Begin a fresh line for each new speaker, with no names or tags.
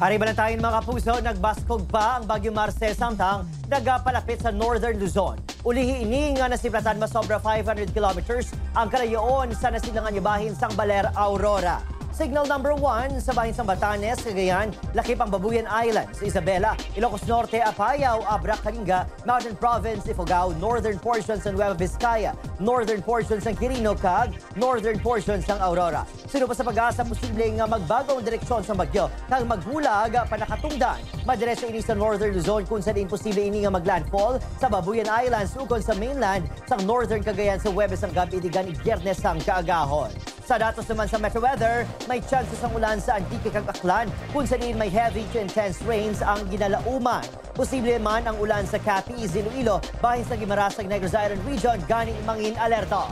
Hari balantayin mga kapuso, nagbaskog pa ang Bagyong Marcel samtang nagapalapit sa Northern Luzon. Ulihi ini nga nasiplatan masobra 500 kilometers ang kalayoon sa nasilangan bahin sang Baler, Aurora. Signal number 1 sa bahin sang Batanes, Cagayan, Lakip ang Babuyan Islands, Isabela, Ilocos Norte, Apayao, Abra, Kalinga, Mountain Province, Ifugao, northern portions ng Nueva Vizcaya, northern portions ng Quirino, Cag, northern portions ng Aurora. Sino pa sa pag-asa posible nga magbago ang direksyon sa bagyo kang maghulag panakatungdan. Madiretso ini sa Northern Luzon kung saan imposible ini nga maglandfall sa Babuyan Islands ukon sa mainland sa northern Cagayan sa Huwebes ang gabi digan Biyernes ang kaagahon. Sa datos naman sa Metro Weather, may chances ang ulan sa Antique kag Aklan kung saan may heavy to intense rains ang ginalauman. Posible man ang ulan sa Capiz, Iloilo, bahin sa Guimaras, Negros Island Region, ganing mangin alerto.